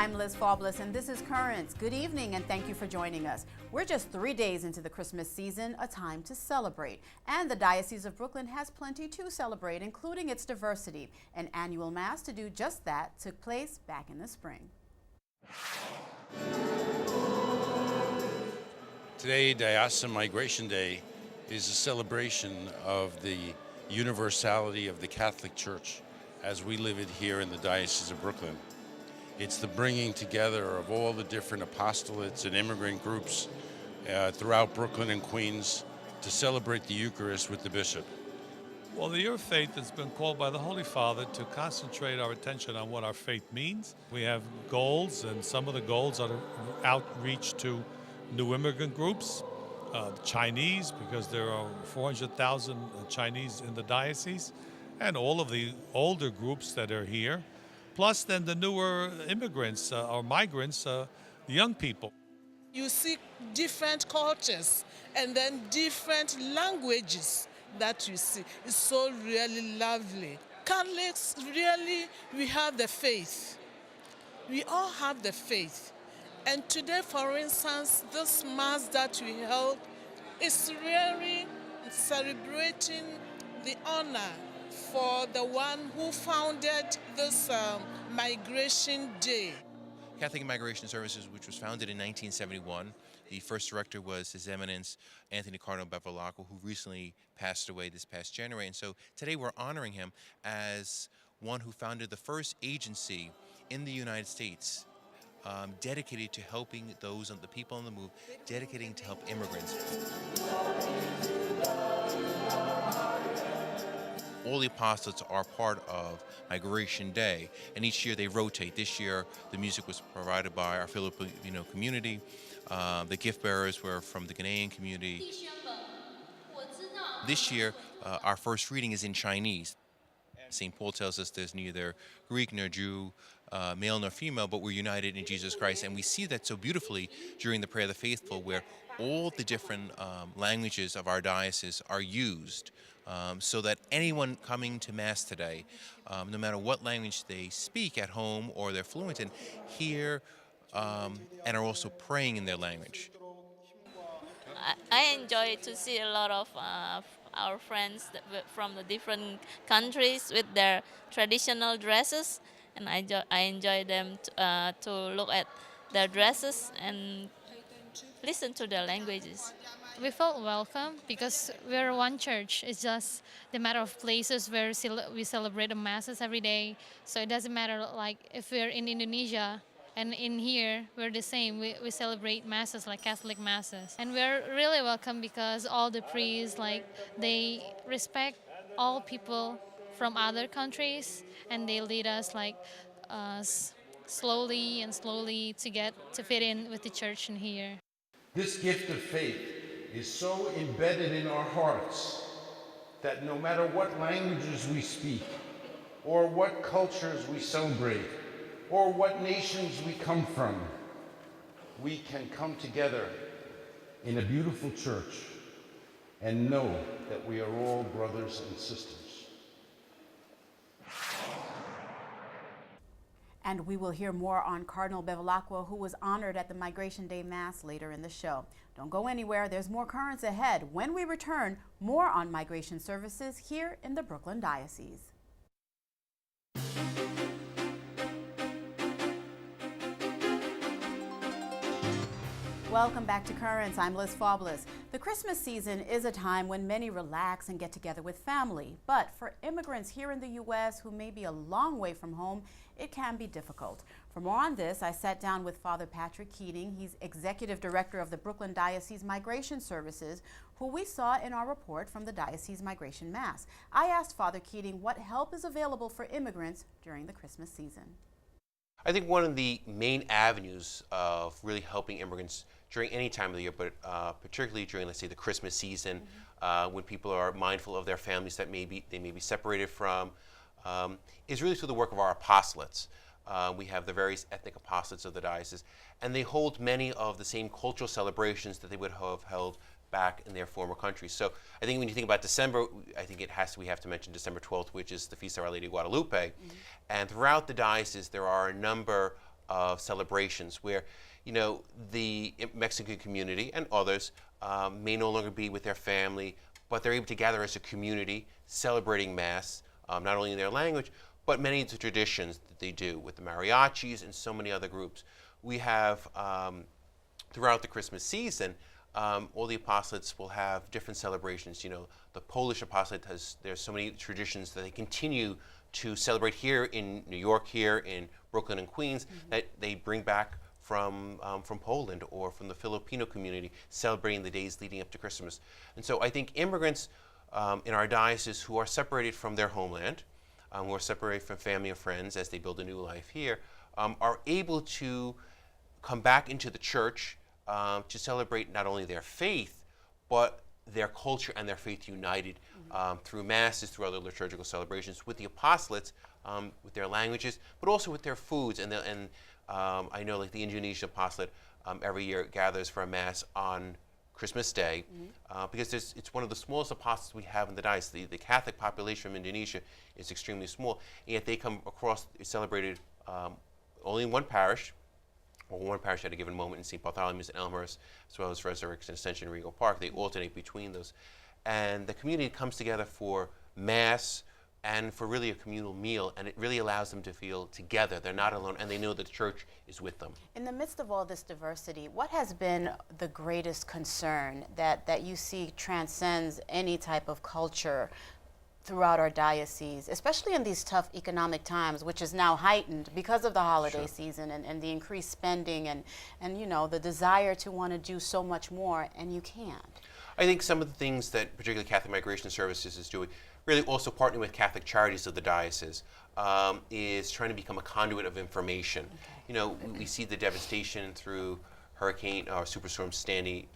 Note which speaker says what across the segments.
Speaker 1: I'm Liz Faublas, and this is Currents. Good evening, and thank you for joining us. We're just 3 days into the Christmas season, a time to celebrate. And the Diocese of Brooklyn has plenty to celebrate, including its diversity. An annual Mass to do just that took place back in the spring.
Speaker 2: Today, Diocesan Migration Day is a celebration of the universality of the Catholic Church as we live it here in the Diocese of Brooklyn. It's the bringing together of all the different apostolates and immigrant groups throughout Brooklyn and Queens to celebrate the Eucharist with the bishop.
Speaker 3: Well, the Year of Faith has been called by the Holy Father to concentrate our attention on what our faith means. We have goals, and some of the goals are to outreach to new immigrant groups, Chinese, because there are 400,000 Chinese in the diocese, and all of the older groups that are here, plus then the newer immigrants or migrants, the young people.
Speaker 4: You see different cultures and then different languages that you see. It's so really lovely. Catholics, really, we have the faith. We all have the faith. And today, for instance, this Mass that we held is really celebrating the honor for the one who founded this Migration Day.
Speaker 5: Catholic Migration Services, which was founded in 1971. The first director was His Eminence Anthony Cardinal Bevilacqua, who recently passed away this past January. And so today we're honoring him as one who founded the first agency in the United States dedicated to helping those, the people on the move, dedicating to help immigrants. All the apostolates are part of Migration Day, and each year they rotate. This year, the music was provided by our Filipino community. The gift bearers were from the Ghanaian community. This year, our first reading is in Chinese. St. Paul tells us there's neither Greek nor Jew, male nor female, but we're united in Jesus Christ. And we see that so beautifully during the Prayer of the Faithful, where all the different languages of our diocese are used so that anyone coming to Mass today, no matter what language they speak at home or they're fluent in, hear and are also praying in their language.
Speaker 6: I enjoy to see a lot of our friends from the different countries with their traditional dresses, and I enjoy them to look at their dresses and listen to their languages.
Speaker 7: We felt welcome because we're one church. It's just the matter of places where we celebrate the Masses every day. So it doesn't matter like if we're in Indonesia and in here we're the same. We celebrate Masses like Catholic Masses. And we're really welcome because all the priests, like, they respect all people from other countries, and they lead us like slowly to get to fit in with the church in here.
Speaker 8: This gift of faith is so embedded in our hearts that no matter what languages we speak, or what cultures we celebrate, or what nations we come from, we can come together in a beautiful church and know that we are all brothers and sisters.
Speaker 1: And we will hear more on Cardinal Bevilacqua, who was honored at the Migration Day Mass later in the show. Don't go anywhere. There's more Currents ahead. When we return, more on migration services here in the Brooklyn Diocese. Welcome back to Currents. I'm Liz Faublas. The Christmas season is a time when many relax and get together with family. But for immigrants here in the U.S. who may be a long way from home, it can be difficult. For more on this, I sat down with Father Patrick Keating. He's Executive Director of the Brooklyn Diocese Migration Services, who we saw in our report from the Diocese Migration Mass. I asked Father Keating what help is available for immigrants during the Christmas season.
Speaker 5: I think one of the main avenues of really helping immigrants during any time of the year, but particularly during, let's say, the Christmas season, when people are mindful of their families that they may be separated from, is really through the work of our apostolates. We have the various ethnic apostolates of the diocese, and they hold many of the same cultural celebrations that they would have held back in their former countries. So I think when you think about December, I think we have to mention December 12th, which is the Feast of Our Lady of Guadalupe. And throughout the diocese, there are a number of celebrations where, you know, the Mexican community and others may no longer be with their family, but they're able to gather as a community, celebrating Mass, not only in their language, but many of the traditions that they do with the mariachis and so many other groups. We have, throughout the Christmas season, all the apostolates will have different celebrations. You know, the Polish apostolate there's so many traditions that they continue to celebrate here in New York, here in Brooklyn and Queens, that they bring back from Poland or from the Filipino community, celebrating the days leading up to Christmas. And so I think immigrants in our diocese who are separated from their homeland, who are separated from family and friends as they build a new life here, are able to come back into the church to celebrate not only their faith, but their culture and their faith united through masses, through other liturgical celebrations, with the apostolates, with their languages, but also with their foods. And I know, like the Indonesian apostolate every year gathers for a mass on Christmas Day, because it's one of the smallest apostolates we have in the diocese. The Catholic population of Indonesia is extremely small, and yet they come across, it's celebrated only in one parish, or one parish at a given moment in St. Bartholomew's and Elmhurst, as well as Resurrection Ascension and Regal Park. They alternate between those. And the community comes together for Mass and for really a communal meal, and it really allows them to feel together. They're not alone, and they know that the church is with them.
Speaker 1: In the midst of all this diversity, what has been the greatest concern that you see transcends any type of culture throughout our diocese, especially in these tough economic times, which is now heightened because of the holiday season and the increased spending and you know, the desire to want to do so much more, and you can't?
Speaker 5: I think some of the things that particularly Catholic Migration Services is doing, really also partnering with Catholic Charities of the diocese, is trying to become a conduit of information. You know, we see the devastation through Hurricane or Superstorm Sandy,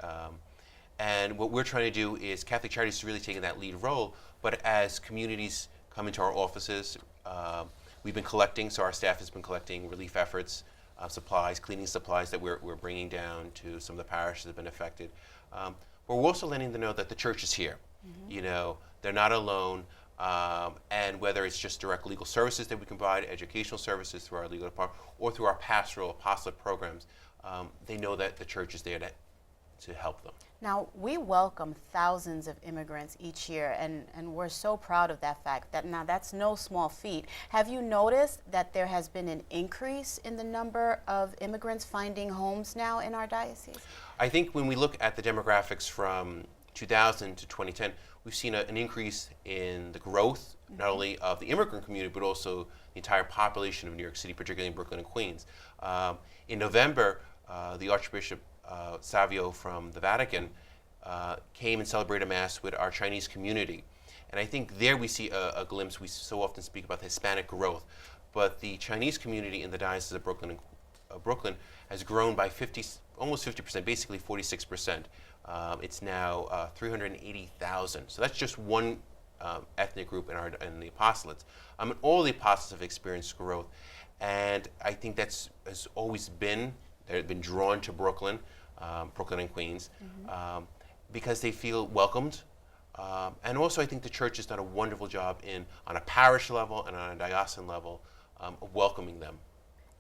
Speaker 5: and what we're trying to do is Catholic Charities is really taking that lead role, but as communities come into our offices, we've been collecting, so our staff has been collecting relief efforts, supplies, cleaning supplies that we're bringing down to some of the parishes that have been affected. But we're also letting them know that the church is here. You know, they're not alone, and whether it's just direct legal services that we can provide, educational services through our legal department, or through our pastoral apostolate programs, they know that the church is there to help them.
Speaker 1: Now, we welcome thousands of immigrants each year, and we're so proud of that fact. Now, that's no small feat. Have you noticed that there has been an increase in the number of immigrants finding homes now in our diocese?
Speaker 5: I think when we look at the demographics from 2000 to 2010, we've seen an increase in the growth, not only of the immigrant community, but also the entire population of New York City, particularly in Brooklyn and Queens. In November, the Archbishop Savio from the Vatican came and celebrated Mass with our Chinese community. And I think there we see a glimpse. We so often speak about the Hispanic growth, but the Chinese community in the Diocese of Brooklyn has grown by almost 50%, basically 46%. It's now 380,000. So that's just one ethnic group in the apostolates. And all the apostles have experienced growth. And I think has always been, they've been drawn to Brooklyn, Brooklyn and Queens, because they feel welcomed. And also I think the church has done a wonderful job on a parish level and on a diocesan level of welcoming them.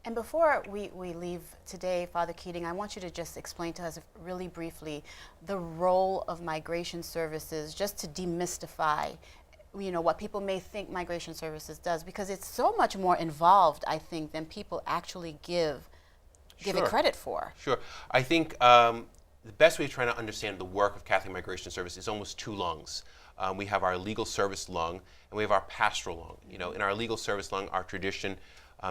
Speaker 1: And before we leave today, Father Keating, I want you to just explain to us really briefly the role of migration services, just to demystify, you know, what people may think migration services does, because it's so much more involved, I think, than people actually give it credit for. Sure.
Speaker 5: I think the best way of trying to understand the work of Catholic Migration Service is almost two lungs. We have our legal service lung, and we have our pastoral lung. You know, in our legal service lung, our tradition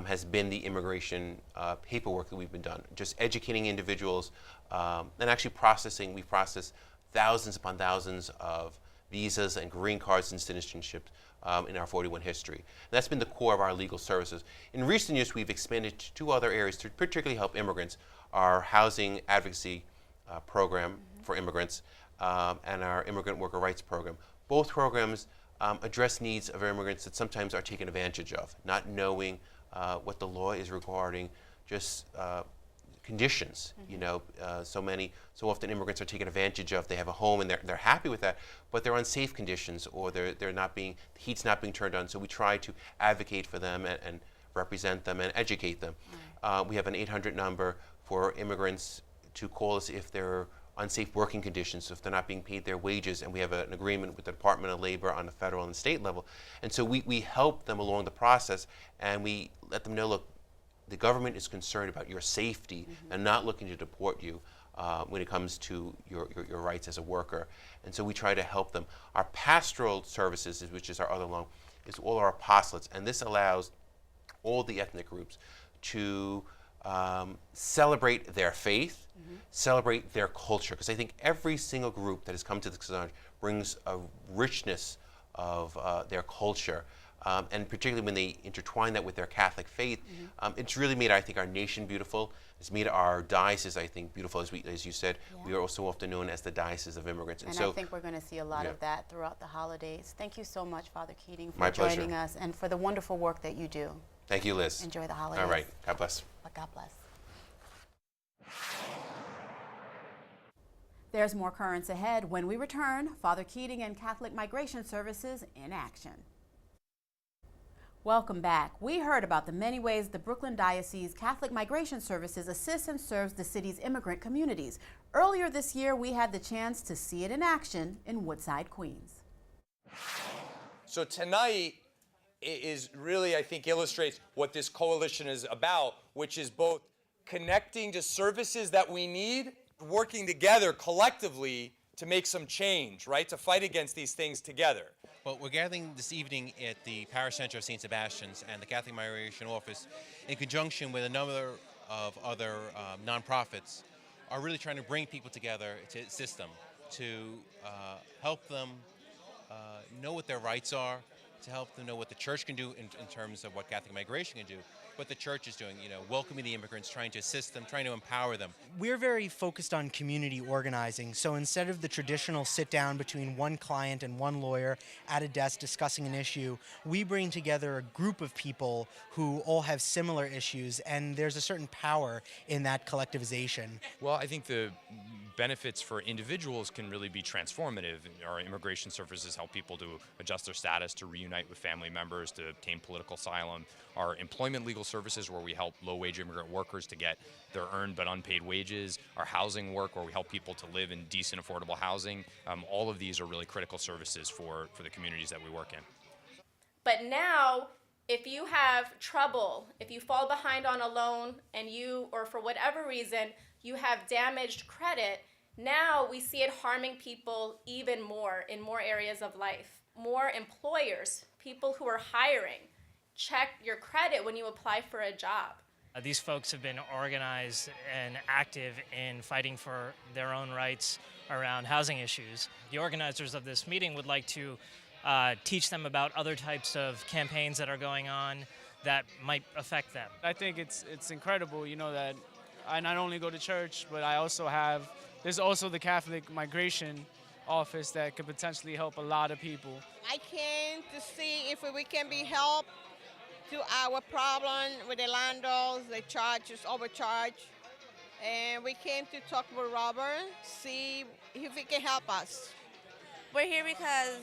Speaker 5: has been the immigration paperwork that we've been done, just educating individuals and actually processing. We process thousands upon thousands of visas and green cards and citizenships in our 41 history. And that's been the core of our legal services. In recent years, we've expanded to two other areas to particularly help immigrants: our housing advocacy program for immigrants and our immigrant worker rights program. Both programs address needs of immigrants that sometimes are taken advantage of, not knowing what the law is regarding just conditions. You know, so often immigrants are taken advantage of. They have a home and they're happy with that, but they're on safe conditions, or the heat's not being turned on. So we try to advocate for them and represent them and educate them. We have an 800 number for immigrants to call us if they're unsafe working conditions, if they're not being paid their wages, and we have an agreement with the Department of Labor on the federal and state level. And so we help them along the process, and we let them know, look, the government is concerned about your safety and not looking to deport you when it comes to your rights as a worker. And so we try to help them. Our pastoral services, which is our other loan, is all our apostolates, and this allows all the ethnic groups to celebrate their faith, celebrate their culture, because I think every single group that has come to the Sojourn brings a richness of their culture, and particularly when they intertwine that with their Catholic faith, it's really made, I think, our nation beautiful. It's made our diocese, I think, beautiful. As you said, we are also often known as the Diocese of Immigrants.
Speaker 1: And
Speaker 5: so
Speaker 1: I think we're going to see a lot of that throughout the holidays. Thank you so much, Father Keating, for
Speaker 5: My pleasure.
Speaker 1: joining us and for the wonderful work that you do.
Speaker 5: Thank you, Liz.
Speaker 1: Enjoy the holidays.
Speaker 5: All right. God bless.
Speaker 1: But God bless. There's more currents ahead. When we return, Father Keating and Catholic Migration Services in action. Welcome back. We heard about the many ways the Brooklyn Diocese Catholic Migration Services assists and serves the city's immigrant communities. Earlier this year, we had the chance to see it in action in Woodside, Queens.
Speaker 9: So tonight is really, I think, illustrates what this coalition is about, which is both connecting to services that we need, working together collectively to make some change, right? To fight against these things together.
Speaker 10: Well, we're gathering this evening at the Parish Center of St. Sebastian's and the Catholic Migration Office in conjunction with a number of other nonprofits are really trying to bring people together to assist them, to help them know what their rights are, to help them know what the church can do in terms of what Catholic migration can do, what the church is doing, welcoming the immigrants, trying to assist them, trying to empower them.
Speaker 11: We're very focused on community organizing, so instead of the traditional sit down between one client and one lawyer at a desk discussing an issue, we bring together a group of people who all have similar issues, and there's a certain power in that collectivization.
Speaker 12: Well, I think the benefits for individuals can really be transformative. Our immigration services help people to adjust their status, to reunite with family members, to obtain political asylum. Our employment legal services, where we help low-wage immigrant workers to get their earned but unpaid wages. Our housing work, where we help people to live in decent, affordable housing. All of these are really critical services for the communities that we work in.
Speaker 13: But now, if you have trouble, if you fall behind on a loan and or for whatever reason, you have damaged credit, now we see it harming people even more in more areas of life. More employers, people who are hiring, check your credit when you apply for a job.
Speaker 14: These folks have been organized and active in fighting for their own rights around housing issues. The organizers of this meeting would like to teach them about other types of campaigns that are going on that might affect them.
Speaker 15: I think it's incredible, that I not only go to church, but there's also the Catholic Migration Office that could potentially help a lot of people.
Speaker 16: I came to see if we can be helped to our problem with the landlords, the charge is overcharged. And we came to talk with Robert, see if he can help us.
Speaker 17: We're here because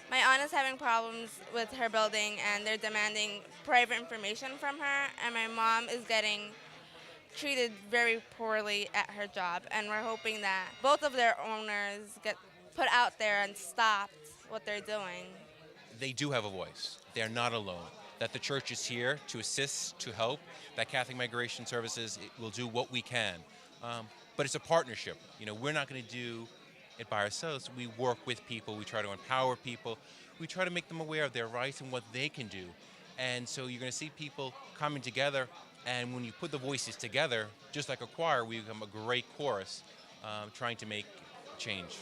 Speaker 17: my aunt is having problems with her building and they're demanding private information from her, and my mom is getting treated very poorly at her job, and we're hoping that both of their owners get put out there and stopped what they're doing.
Speaker 10: They do have a voice. They're not alone. That the church is here to assist, to help, that Catholic Migration Services will do what we can. But it's a partnership. We're not going to do it by ourselves. We work with people. We try to empower people. We try to make them aware of their rights and what they can do. And so you're going to see people coming together, and when you put the voices together, just like a choir, we become a great chorus trying to make change.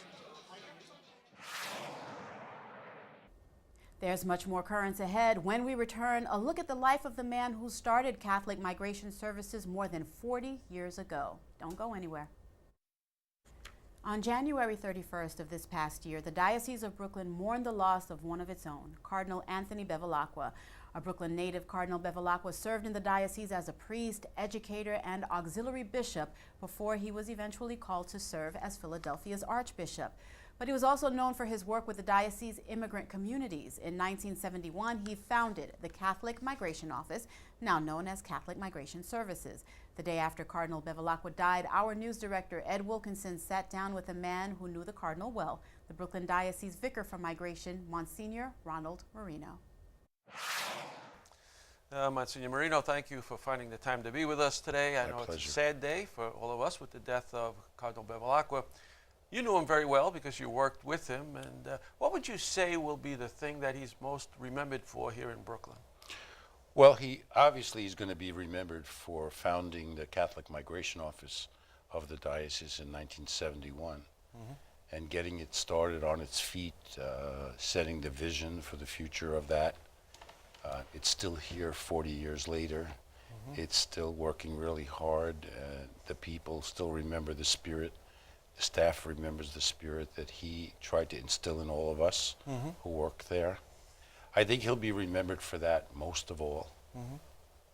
Speaker 1: There's much more currents ahead. When we return, a look at the life of the man who started Catholic Migration Services more than 40 years ago. Don't go anywhere. On January 31st of this past year, the Diocese of Brooklyn mourned the loss of one of its own, Cardinal Anthony Bevilacqua. A Brooklyn native, Cardinal Bevilacqua served in the diocese as a priest, educator, and auxiliary bishop before he was eventually called to serve as Philadelphia's archbishop. But he was also known for his work with the diocese's immigrant communities. In 1971, he founded the Catholic Migration Office, now known as Catholic Migration Services. The day after Cardinal Bevilacqua died, our news director, Ed Wilkinson, sat down with a man who knew the Cardinal well, the Brooklyn Diocese Vicar for Migration, Monsignor Ronald Marino.
Speaker 18: Monsignor Marino, thank you for finding the time to be with us today. I know
Speaker 2: pleasure.
Speaker 18: it's a sad day for all of us with the death of Cardinal Bevilacqua. You knew him very well because you worked with him. And what would you say will be the thing that he's most remembered for here in Brooklyn?
Speaker 2: Well, he obviously is going to be remembered for founding the Catholic Migration Office of the diocese in 1971 and getting it started on its feet, setting the vision for the future of that. It's still here 40 years later. It's still working really hard. The people still remember the spirit. The staff remembers the spirit that he tried to instill in all of us who work there. I think he'll be remembered for that most of all.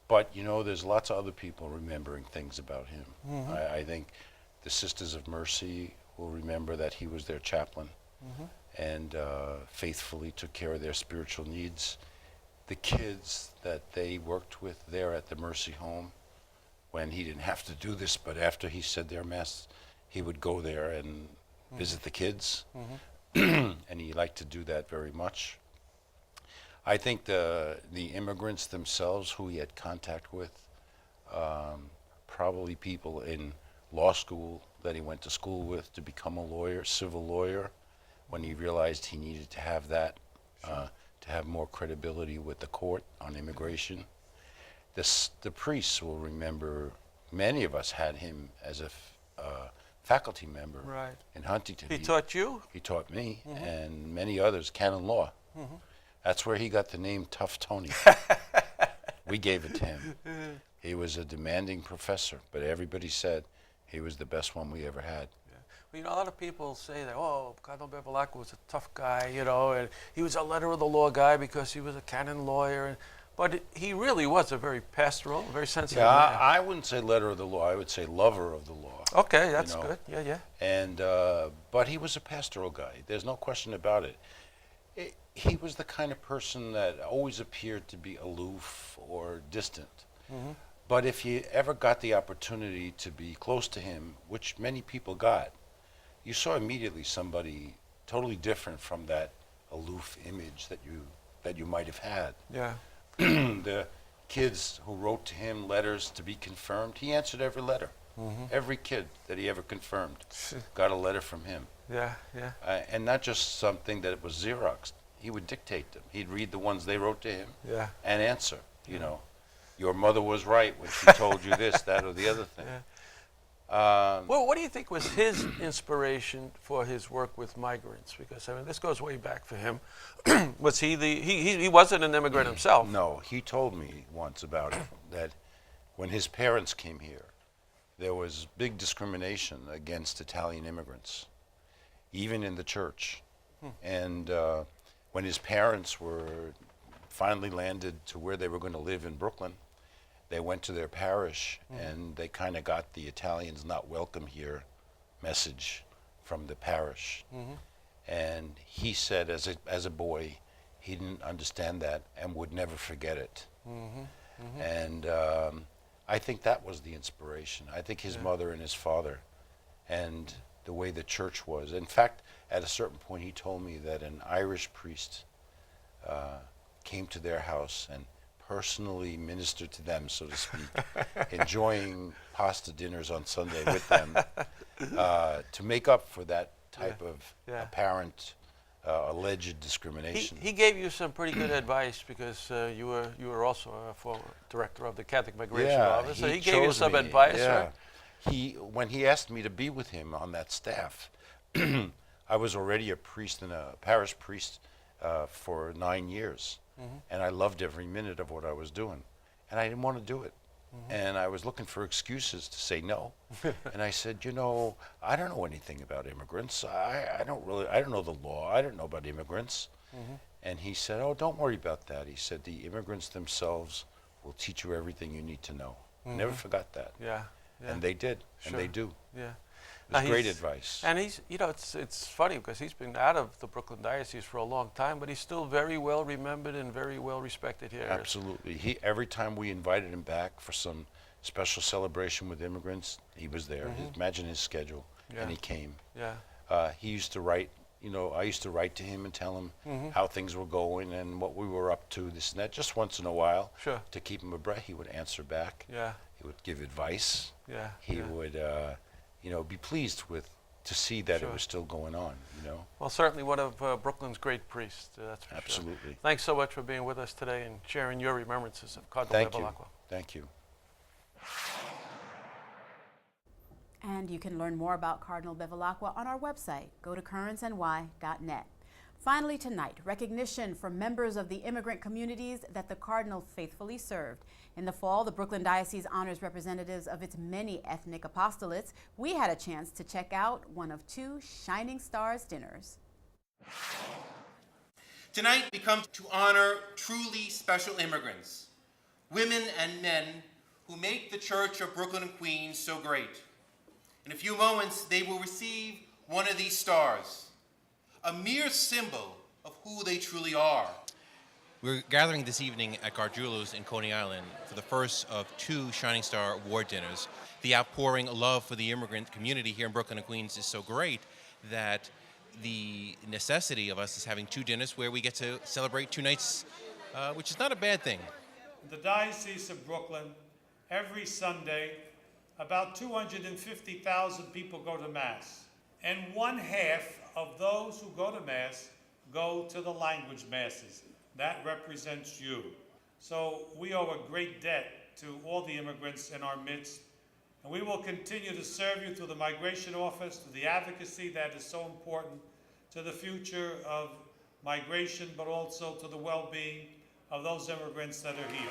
Speaker 2: But, you know, there's lots of other people remembering things about him. I think the Sisters of Mercy will remember that he was their chaplain and faithfully took care of their spiritual needs. The kids that they worked with there at the Mercy Home, when he didn't have to do this, but after he said their Mass, he would go there and visit the kids, and he liked to do that very much. I think the immigrants themselves who he had contact with, probably people in law school that he went to school with to become a lawyer, civil lawyer, when he realized he needed to have that, to have more credibility with the court on immigration. The priests will remember, many of us had him as a faculty member in Huntington.
Speaker 18: He taught you?
Speaker 2: He taught me and many others canon law. That's where he got the name Tough Tony. We gave it to him. He was a demanding professor, but everybody said he was the best one we ever had.
Speaker 18: Well, you know, a lot of people say that, oh, Cardinal Bevilacqua was a tough guy, you know, and he was a letter of the law guy because he was a canon lawyer. But he really was a very pastoral, very sensitive man.
Speaker 2: I wouldn't say letter of the law. I would say lover of the law.
Speaker 18: Okay, that's
Speaker 2: you know?
Speaker 18: good. Yeah, yeah.
Speaker 2: And but he was a pastoral guy. There's no question about it. He was the kind of person that always appeared to be aloof or distant. But if you ever got the opportunity to be close to him, which many people got, you saw immediately somebody totally different from that aloof image that you might have had.
Speaker 18: Yeah.
Speaker 2: The kids who wrote to him letters to be confirmed, he answered every letter. Every kid that he ever confirmed got a letter from him.
Speaker 18: Yeah, yeah.
Speaker 2: And not just something that was Xeroxed. He would dictate them. He'd read the ones they wrote to him and answer, you know. Your mother was right when she told you this, that, or the other thing.
Speaker 18: Well, what do you think was his inspiration for his work with migrants? Because, I mean, this goes way back for him. Was he wasn't an immigrant himself.
Speaker 2: No, he told me once about it, that when his parents came here, there was big discrimination against Italian immigrants, even in the church. And when his parents were finally landed to where they were going to live in Brooklyn, they went to their parish and they kind of got the Italians not welcome here message from the parish. And he said as a boy, he didn't understand that and would never forget it. And I think that was the inspiration. I think his mother and his father and the way the church was. In fact, at a certain point, he told me that an Irish priest came to their house and personally ministered to them, so to speak, enjoying pasta dinners on Sunday with them to make up for that type of apparent alleged discrimination.
Speaker 18: He gave you some pretty good advice because you were also a former director of the Catholic Migration Office, so he gave you some advice, right?
Speaker 2: When he asked me to be with him on that staff, I was already a priest and a parish priest for 9 years. And I loved every minute of what I was doing. And I didn't want to do it. And I was looking for excuses to say no. And I said, you know, I don't know anything about immigrants. I don't know the law. I don't know about immigrants. And he said, oh, don't worry about that. He said, the immigrants themselves will teach you everything you need to know. I never forgot that.
Speaker 18: Yeah.
Speaker 2: And they did, and they do.
Speaker 18: Yeah.
Speaker 2: It was great advice.
Speaker 18: And he's, you know, it's funny because he's been out of the Brooklyn Diocese for a long time, but he's still very well remembered and very well respected here.
Speaker 2: Absolutely. Every time we invited him back for some special celebration with immigrants, he was there. Imagine his schedule, and he came.
Speaker 18: Yeah.
Speaker 2: He used to write. You know, I used to write to him and tell him how things were going and what we were up to, this and that, just once in a while.
Speaker 18: Sure.
Speaker 2: To keep him abreast. He would answer back.
Speaker 18: Yeah.
Speaker 2: He would give advice.
Speaker 18: Yeah.
Speaker 2: He would, you know, be pleased to see that it was still going on, you know.
Speaker 18: Well, certainly one of Brooklyn's great priests, that's for
Speaker 2: Absolutely.
Speaker 18: sure. Thanks so much for being with us today and sharing your remembrances of Cardinal Bevilacqua.
Speaker 2: Thank you.
Speaker 1: And you can learn more about Cardinal Bevilacqua on our website. Go to currentsny.net. Finally tonight, recognition for members of the immigrant communities that the Cardinal faithfully served. In the fall, the Brooklyn Diocese honors representatives of its many ethnic apostolates. We had a chance to check out one of 2 Shining Stars dinners.
Speaker 19: Tonight we come to honor truly special immigrants, women and men who make the Church of Brooklyn and Queens so great. In a few moments, they will receive one of these stars, a mere symbol of who they truly are.
Speaker 10: We're gathering this evening at Gargiulo's in Coney Island for the first of 2 Shining Star Award dinners. The outpouring love for the immigrant community here in Brooklyn and Queens is so great that the necessity of us is having 2 dinners where we get to celebrate 2 nights, which is not a bad thing.
Speaker 3: In the Diocese of Brooklyn, every Sunday, about 250,000 people go to Mass. And 1/2 of those who go to Mass go to the language Masses. That represents you. So we owe a great debt to all the immigrants in our midst. And we will continue to serve you through the Migration Office, through the advocacy that is so important to the future of migration, but also to the well-being of those immigrants that are here.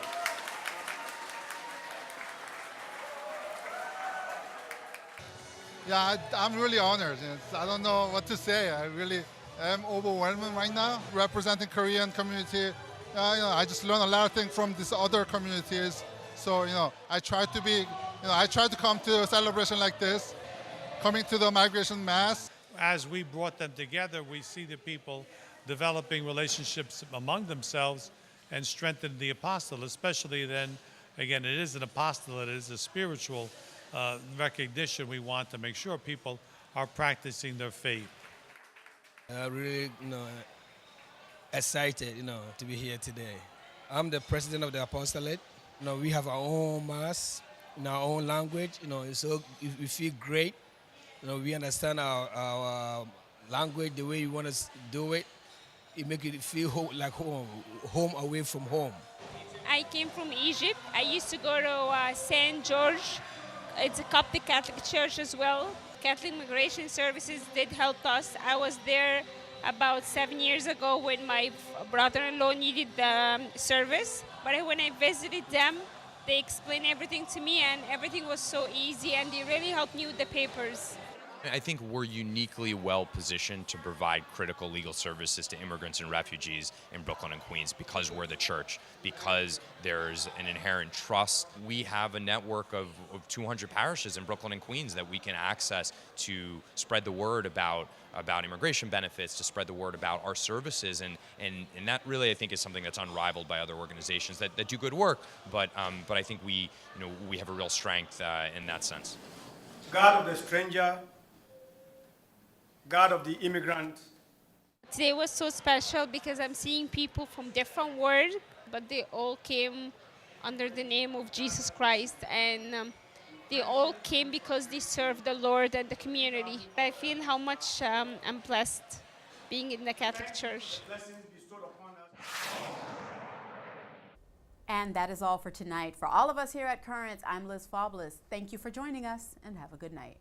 Speaker 20: Yeah, I'm really honored. I don't know what to say. I really am overwhelmed right now. Representing Korean community, I just learned a lot of things from these other communities. So, I try to come to a celebration like this, coming to the Migration Mass.
Speaker 3: As we brought them together, we see the people developing relationships among themselves and strengthening the apostolate, especially then, again, it is an apostolate, it is a spiritual recognition. We want to make sure people are practicing their faith.
Speaker 21: Really, excited, to be here today. I'm the president of the apostolate. We have our own mass in our own language. So we feel great. We understand our language the way we want to do it. It makes it feel like home away from home.
Speaker 22: I came from Egypt. I used to go to St. George. It's a Coptic Catholic church as well. Catholic Migration Services did help us. I was there about 7 years ago when my brother-in-law needed the service. But when I visited them, they explained everything to me and everything was so easy and they really helped me with the papers.
Speaker 12: I think we're uniquely well positioned to provide critical legal services to immigrants and refugees in Brooklyn and Queens because we're the church, because there's an inherent trust. We have a network of 200 parishes in Brooklyn and Queens that we can access to spread the word about immigration benefits, to spread the word about our services, and that really, I think, is something that's unrivaled by other organizations that do good work, but I think we have a real strength in that sense.
Speaker 23: God of the stranger, God of the immigrant.
Speaker 22: Today was so special because I'm seeing people from different worlds, but they all came under the name of Jesus Christ, and they all came because they serve the Lord and the community. I feel how much I'm blessed being in the Catholic Church.
Speaker 1: And that is all for tonight. For all of us here at Currents, I'm Liz Faublas. Thank you for joining us, and have a good night.